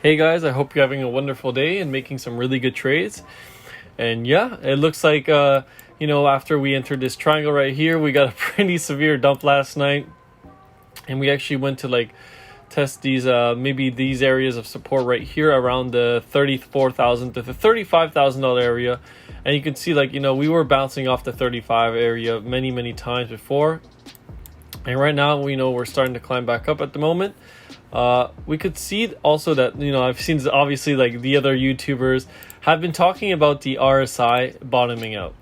Hey guys, I hope you're having a wonderful day and making some really good trades. And yeah, it looks like after we entered this triangle right here, we got a pretty severe dump last night, and we actually went to test these maybe these areas of support right here around the $34,000 to the $35,000 area. And you can see we were bouncing off the 35 area many times before. And right now, we're starting to climb back up at the moment. We could see also that, I've seen obviously the other YouTubers have been talking about the RSI bottoming out,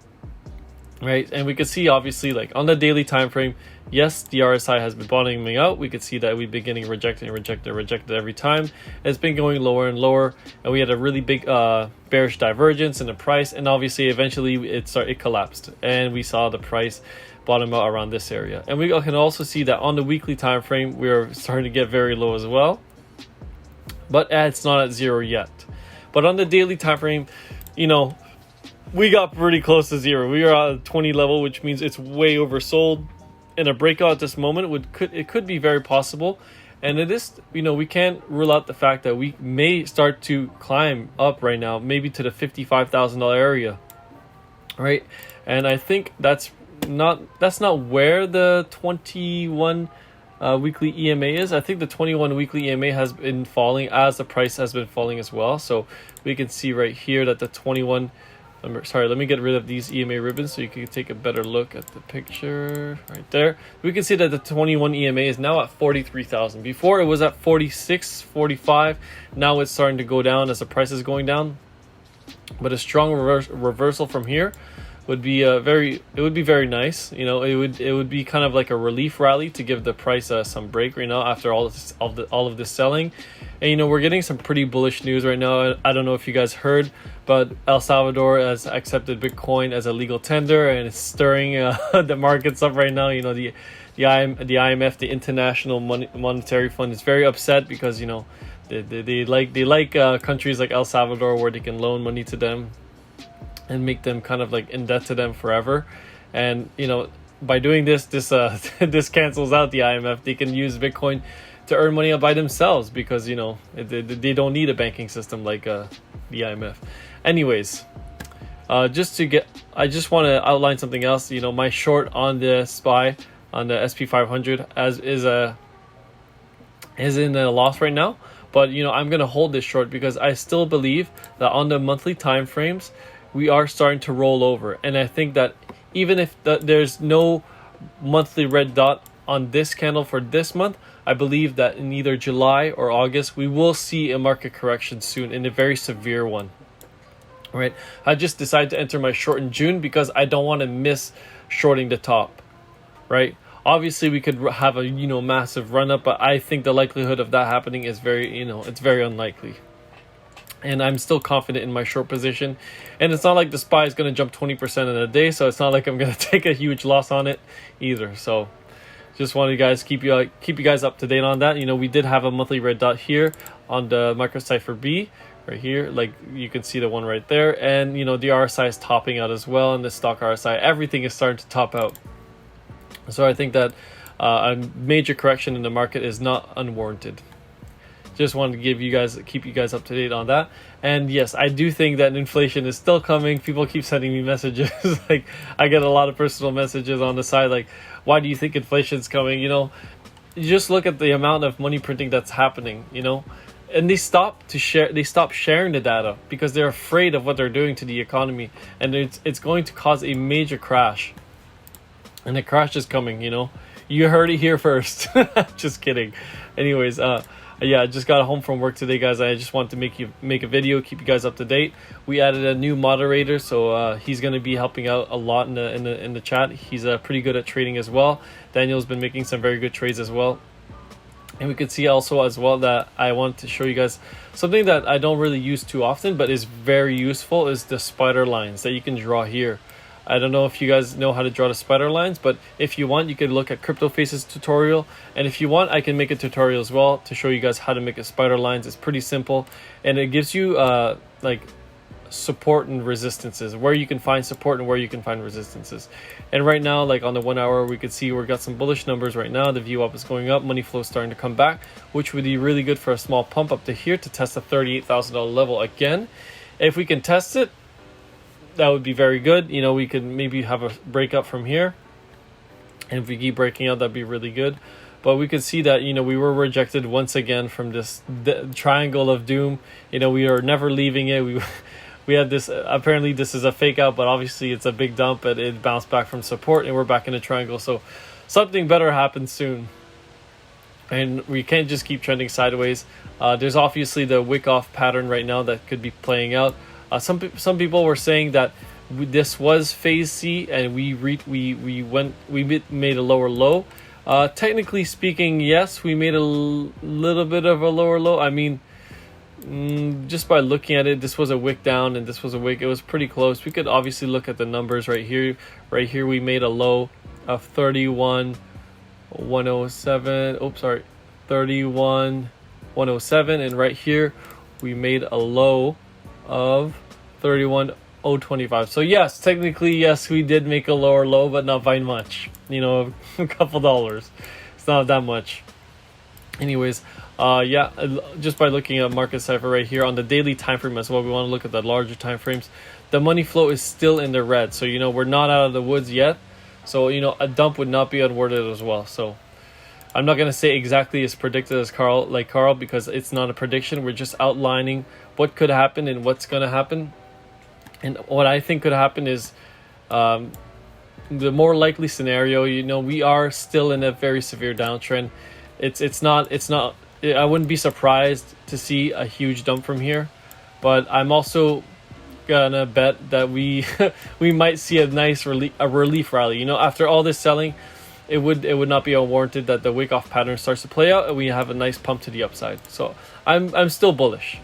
right? And we could see obviously on the daily time frame, yes, the RSI has been bottoming out. We could see that we've been getting rejected every time. It's been going lower and lower, and we had a really big bearish divergence in the price, and obviously eventually it collapsed, and we saw the price bottom out around this area. And we can also see that on the weekly time frame, we're starting to get very low as well, but it's not at zero yet. But on the daily time frame, we got pretty close to zero. We are at 20 level, which means it's way oversold. And a breakout at this moment could be very possible. And it is, we can't rule out the fact that we may start to climb up right now, maybe to the $55,000 area, right? And I think that's not where the 21 weekly EMA is. I think the 21 weekly EMA has been falling as the price has been falling as well. So we can see right here that the 21. Let me get rid of these EMA ribbons so you can take a better look at the picture right there. We can see that the 21 EMA is now at 43,000. Before it was at 46, 45. Now it's starting to go down as the price is going down. But a strong reversal from here would be very nice. It would be kind of like a relief rally to give the price some break right now after all of this selling. And we're getting some pretty bullish news right now. I don't know if you guys heard, but El Salvador has accepted Bitcoin as a legal tender, and it's stirring the markets up right now. The IMF, the International Monetary Fund, is very upset because they like countries like El Salvador where they can loan money to them and make them kind of in debt to them forever. And by doing this this cancels out the IMF. They can use Bitcoin to earn money by themselves because they don't need a banking system like the IMF. Anyways, I just want to outline something else. My short on the SPY on the SP500 is in a loss right now, but I'm gonna hold this short because I still believe that on the monthly time frames we are starting to roll over. And I think that even if there's no monthly red dot on this candle for this month, I believe that in either July or August, we will see a market correction soon, and a very severe one. All right. I just decided to enter my short in June because I don't want to miss shorting the top, right? Obviously, we could have a massive run up, but I think the likelihood of that happening is it's very unlikely. And I'm still confident in my short position. And it's not like the SPY is going to jump 20% in a day, so it's not like I'm going to take a huge loss on it either. So just wanted to keep you guys up to date on that. We did have a monthly red dot here on the microcipher B right here. You can see the one right there. And, the RSI is topping out as well. And the stock RSI, everything is starting to top out. So I think that a major correction in the market is not unwarranted. Just wanted to keep you guys up to date on that. And yes, I do think that inflation is still coming. People keep sending me messages. I get a lot of personal messages on the side, why do you think inflation is coming? You just look at the amount of money printing that's happening, and they stop sharing the data because they're afraid of what they're doing to the economy, and it's going to cause a major crash. And the crash is coming, You heard it here first. Just kidding. Anyways, I just got home from work today, guys. I just wanted to make a video, keep you guys up to date. We added a new moderator, so he's going to be helping out a lot in the chat. He's pretty good at trading as well. Daniel's been making some very good trades as well. And we could see also as well that I want to show you guys something that I don't really use too often, but is very useful, is the spider lines that you can draw here. I don't know if you guys know how to draw the spider lines, but if you want, you could look at Crypto Face's tutorial. And if you want, I can make a tutorial as well to show you guys how to make a spider lines. It's pretty simple, and it gives you support and resistances, where you can find support and where you can find resistances. And right now, like on the 1 hour, we could see we've got some bullish numbers right now. The view up is going up, money flow is starting to come back, which would be really good for a small pump up to here to test the $38,000 level again. If we can test it, that would be very good. You know, we could maybe have a breakup from here, and if we keep breaking out, that'd be really good. But we could see that, you know, we were rejected once again from this triangle of doom. You know, we are never leaving it. We had this, apparently this is a fake out, but obviously it's a big dump, and it bounced back from support, and we're back in a triangle. So something better happens soon. And we can't just keep trending sideways. There's obviously the Wyckoff pattern right now that could be playing out. Some people were saying that this was phase C, and we made a lower low. Technically speaking, yes, we made a little bit of a lower low. I mean, just by looking at it, this was a wick down and this was a wick. It was pretty close. We could obviously look at the numbers right here. Right here, we made a low of 31,107. Oops, sorry, 31,107, and right here we made a low of 31,025. So yes, technically, yes, we did make a lower low, but not by much. You know, a couple dollars. It's not that much. Anyways, yeah, just by looking at market cipher right here on the daily time frame as well, we want to look at the larger time frames. The money flow is still in the red, so you know we're not out of the woods yet. So you know a dump would not be unworded as well. So I'm not gonna say exactly as predicted as Carl, because it's not a prediction. We're just outlining what could happen and what's gonna happen. And what I think could happen is, the more likely scenario, you know, we are still in a very severe downtrend. It's not. I wouldn't be surprised to see a huge dump from here, but I'm also gonna bet that we we might see a nice relief rally. You know, after all this selling, it would not be unwarranted that the Wyckoff pattern starts to play out and we have a nice pump to the upside. So I'm still bullish.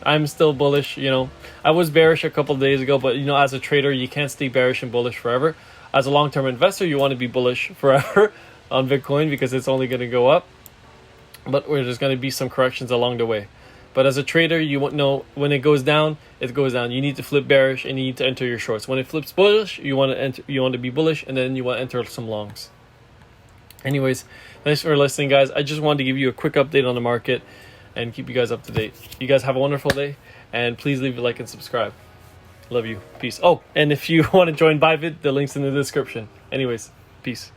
You know, I was bearish a couple of days ago, but you know, as a trader, you can't stay bearish and bullish forever. As a long-term investor, you want to be bullish forever on Bitcoin because it's only going to go up. But there's going to be some corrections along the way. But as a trader, you won't know when it goes down, it goes down. You need to flip bearish and you need to enter your shorts. When it flips bullish, you want to be bullish, and then you want to enter some longs. Anyways, thanks for listening, guys. I just wanted to give you a quick update on the market and keep you guys up to date. You guys have a wonderful day, and please leave a like and subscribe. Love you. Peace. Oh, and if you want to join Bybit, the link's in the description. Anyways, peace.